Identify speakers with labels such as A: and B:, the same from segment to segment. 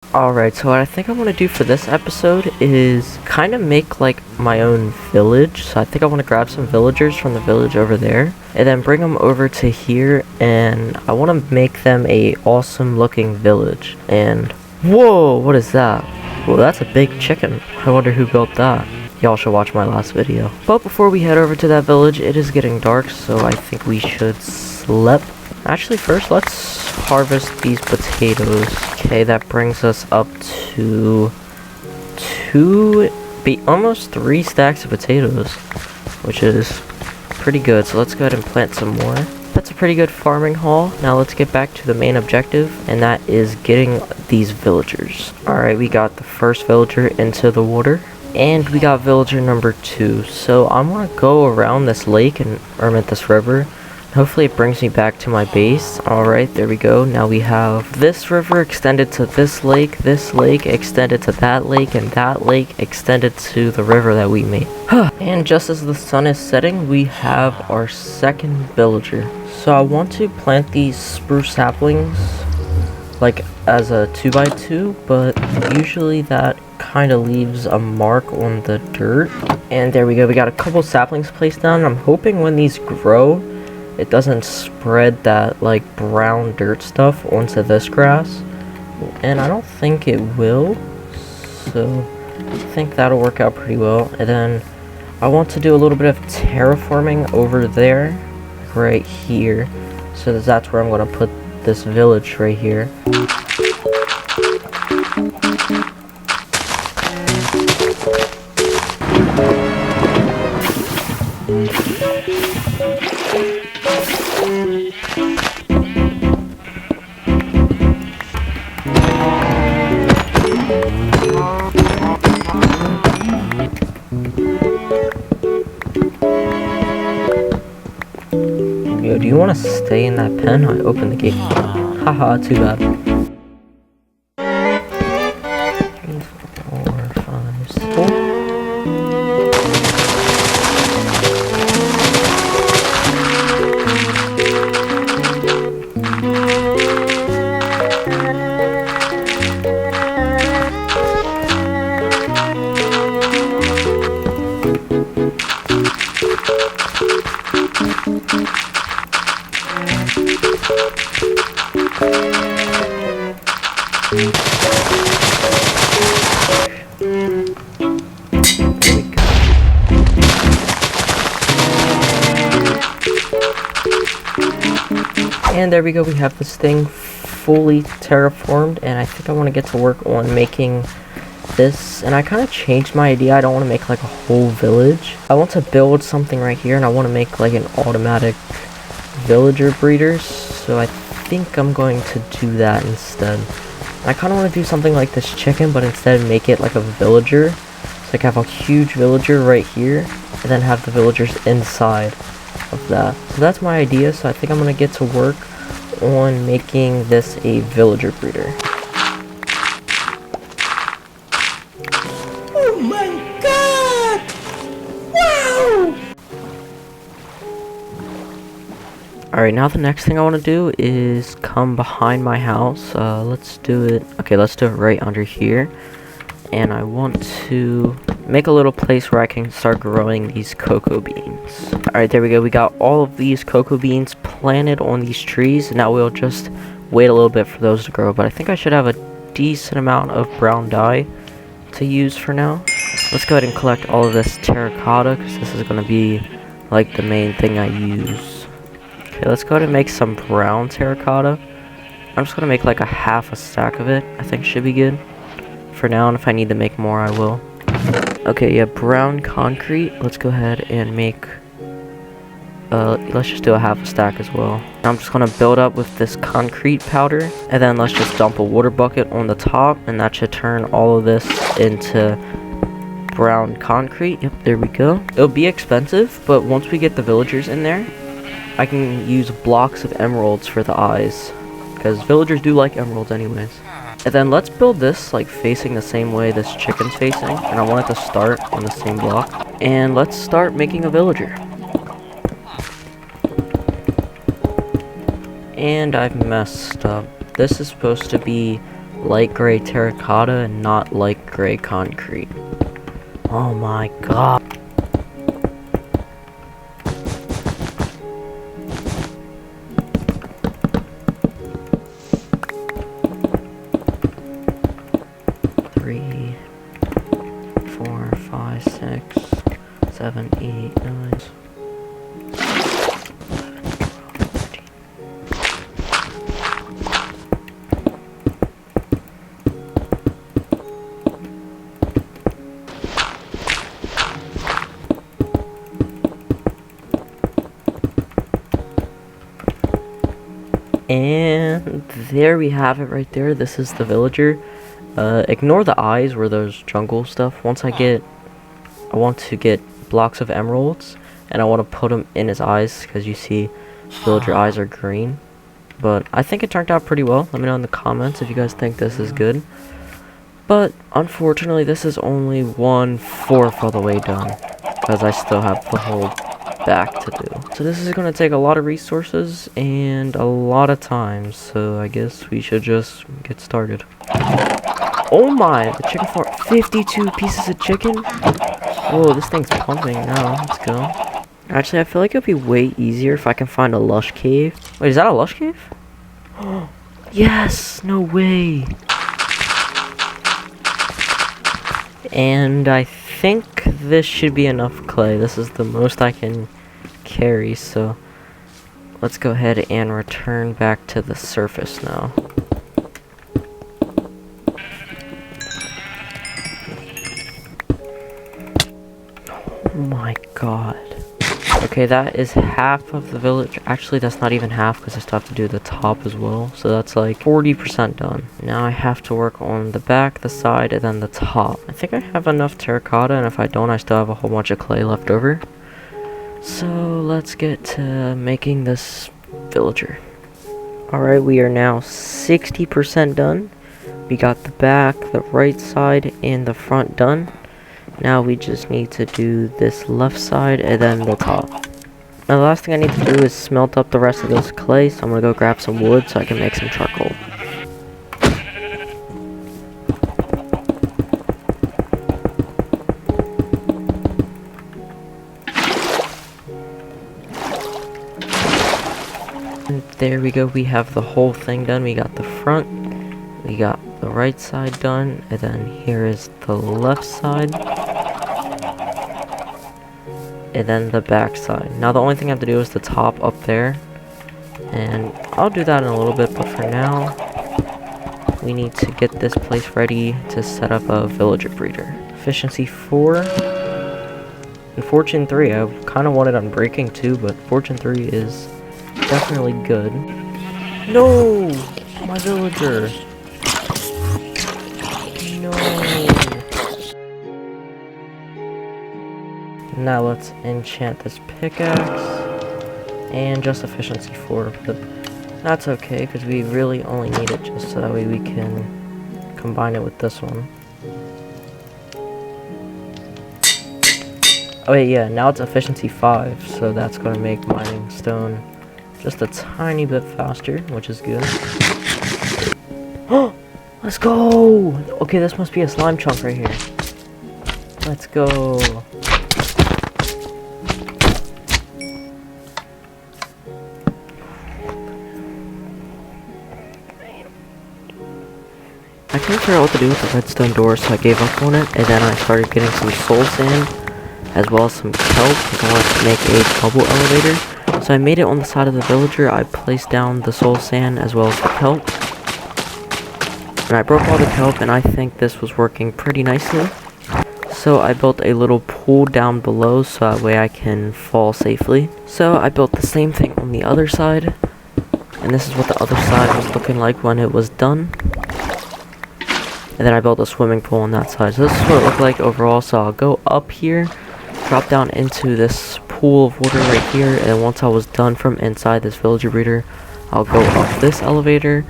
A: Alright, so what I think I want to do for this episode is kind of make like my own village. So I think I want to grab some villagers from the village over there and then bring them over to here, and I want to make them a awesome looking village. And whoa, what is that? Well, that's a big chicken. I wonder who built that. Y'all should watch my last video. But before we head over to that village, it is getting dark, so I think we should sleep. Actually, first, let's harvest these potatoes. Okay, that brings us up to almost 3 stacks of potatoes, which is pretty good. So let's go ahead and plant some more. That's a pretty good farming haul. Now let's get back to the main objective, and that is getting these villagers. Alright, we got the first villager into the water, and we got villager number 2. So I'm gonna go around this lake or this river. Hopefully it brings me back to my base. Alright, there we go. Now we have this river extended to this lake extended to that lake, and that lake extended to the river that we made. And just as the sun is setting, we have our second villager. So I want to plant these spruce saplings like as a 2x2, but usually that kind of leaves a mark on the dirt. And there we go. We got a couple saplings placed down. I'm hoping when these grow, it doesn't spread that like brown dirt stuff onto this grass, and I don't think it will, so I think that'll work out pretty well. And then I want to do a little bit of terraforming over there, right here, so that's where I'm going to put this village right here. Yo, do you want to stay in that pen? I opened the gate. Haha, too bad. 3, 4, 5, 6. And there we go, we have this thing fully terraformed, and I think I want to get to work on making this. And I kind of changed my idea. I don't want to make like a whole village. I want to build something right here, and I want to make like an automatic villager breeders. So I think I'm going to do that instead. I kind of want to do something like this chicken, but instead make it like a villager. So like have a huge villager right here, and then have the villagers inside of that. So that's my idea. So I think I'm going to get to work on making this a villager breeder.
B: Oh my god! Wow!
A: Alright, now the next thing I want to do is come behind my house. Let's do it. Okay, let's do it right under here. And I want to make a little place where I can start growing these cocoa beans. Alright, there we go. We got all of these cocoa beans planted on these trees. Now we'll just wait a little bit for those to grow. But I think I should have a decent amount of brown dye to use for now. Let's go ahead and collect all of this terracotta, because this is going to be like the main thing I use. Okay, let's go ahead and make some brown terracotta. I'm just going to make like a half a stack of it. I think should be good for now, and if I need to make more, I will. Okay, yeah, brown concrete. Let's go ahead and make let's just do a half a stack as well. I'm just gonna build up with this concrete powder, and then let's just dump a water bucket on the top, and that should turn all of this into brown concrete. Yep, there we go. It'll be expensive, but once we get the villagers in there, I can use blocks of emeralds for the eyes, because villagers do like emeralds anyways. And then let's build this like facing the same way this chicken's facing, and I want it to start on the same block. And let's start making a villager. And I've messed up. This is supposed to be light gray terracotta and not light gray concrete. Oh my god. Three, 4, 5, 6, 7, 8, 9. And there we have it right there. This is the villager. Ignore the eyes where there's jungle stuff. I want to get blocks of emeralds, and I want to put them in his eyes, because you see villager eyes are green. But I think it turned out pretty well. Let me know in the comments if you guys think this is good. But unfortunately, this is only 1/4 of the way done, because I still have the whole back to do. So this is going to take a lot of resources and a lot of time, so I guess we should just get started. Oh my, the chicken farm, 52 pieces of chicken? Whoa, this thing's pumping now. Let's go. Actually, I feel like it'd be way easier if I can find a lush cave. Wait, is that a lush cave? Yes, no way. And I think this should be enough clay. This is the most I can carry, so let's go ahead and return back to the surface now. Oh my god. Okay, that is half of the village. Actually, that's not even half, because I still have to do the top as well. So that's like 40% done. Now I have to work on the back, the side, and then the top. I think I have enough terracotta, and if I don't, I still have a whole bunch of clay left over. So let's get to making this villager. Alright, we are now 60% done. We got the back, the right side, and the front done. Now we just need to do this left side and then the top. Now the last thing I need to do is smelt up the rest of this clay, so I'm gonna go grab some wood so I can make some charcoal. And there we go, we have the whole thing done. We got the front, we got the right side done, and then here is the left side. And then the back side. Now the only thing I have to do is the top up there, and I'll do that in a little bit, but for now we need to get this place ready to set up a villager breeder. Efficiency 4 and fortune 3. I kind of wanted on breaking 2, but fortune 3 is definitely good. No, my villager. No. Now let's enchant this pickaxe, and just efficiency 4, but that's okay, because we really only need it just so that way we can combine it with this one. Oh wait, yeah, now it's efficiency 5, so that's going to make mining stone just a tiny bit faster, which is good. Oh, let's go! Okay, this must be a slime chunk right here. Let's go. I couldn't figure out what to do with the redstone door, so I gave up on it, and then I started getting some soul sand, as well as some kelp, because I wanted to make a bubble elevator. So I made it on the side of the villager. I placed down the soul sand, as well as the kelp. And I broke all the kelp, and I think this was working pretty nicely. So I built a little pool down below, so that way I can fall safely. So I built the same thing on the other side, and this is what the other side was looking like when it was done. And then I built a swimming pool on that side. So this is what it looked like overall. So I'll go up here, drop down into this pool of water right here, and then once I was done from inside this villager breeder, I'll go up this elevator,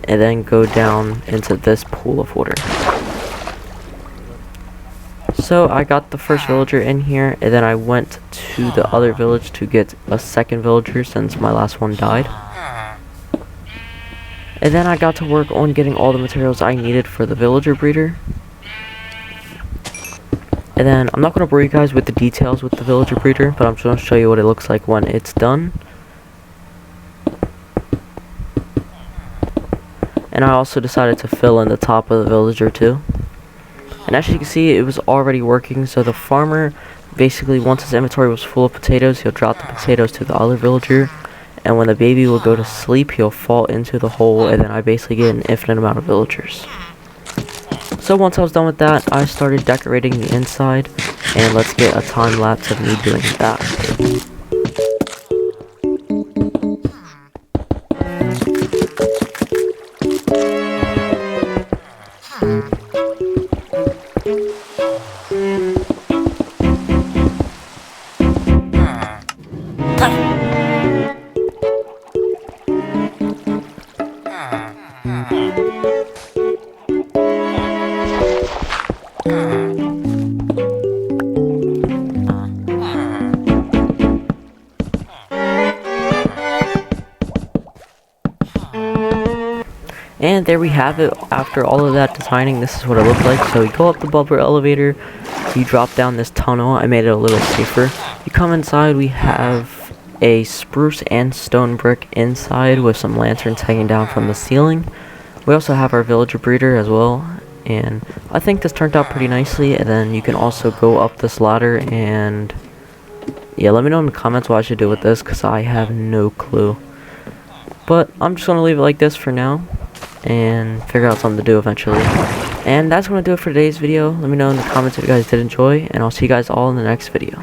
A: and then go down into this pool of water. So I got the first villager in here, and then I went to the other village to get a second villager since my last one died. And then I got to work on getting all the materials I needed for the villager breeder. And then I'm not going to bore you guys with the details with the villager breeder, but I'm just going to show you what it looks like when it's done. And I also decided to fill in the top of the villager too. And as you can see, it was already working, so the farmer basically, once his inventory was full of potatoes, he'll drop the potatoes to the other villager, and when the baby will go to sleep, he'll fall into the hole, and then I basically get an infinite amount of villagers. So once I was done with that, I started decorating the inside, and let's get a time lapse of me doing that. And there we have it. After all of that designing, this is what it looked like. So you go up the bubble elevator, you drop down this tunnel. I made it a little safer. You come inside, we have a spruce and stone brick inside with some lanterns hanging down from the ceiling. We also have our villager breeder as well, and I think this turned out pretty nicely. And then you can also go up this ladder, and yeah, let me know in the comments what I should do with this, because I have no clue. But I'm just going to leave it like this for now and figure out something to do eventually. And that's going to do it for today's video. Let me know in the comments if you guys did enjoy, and I'll see you guys all in the next video.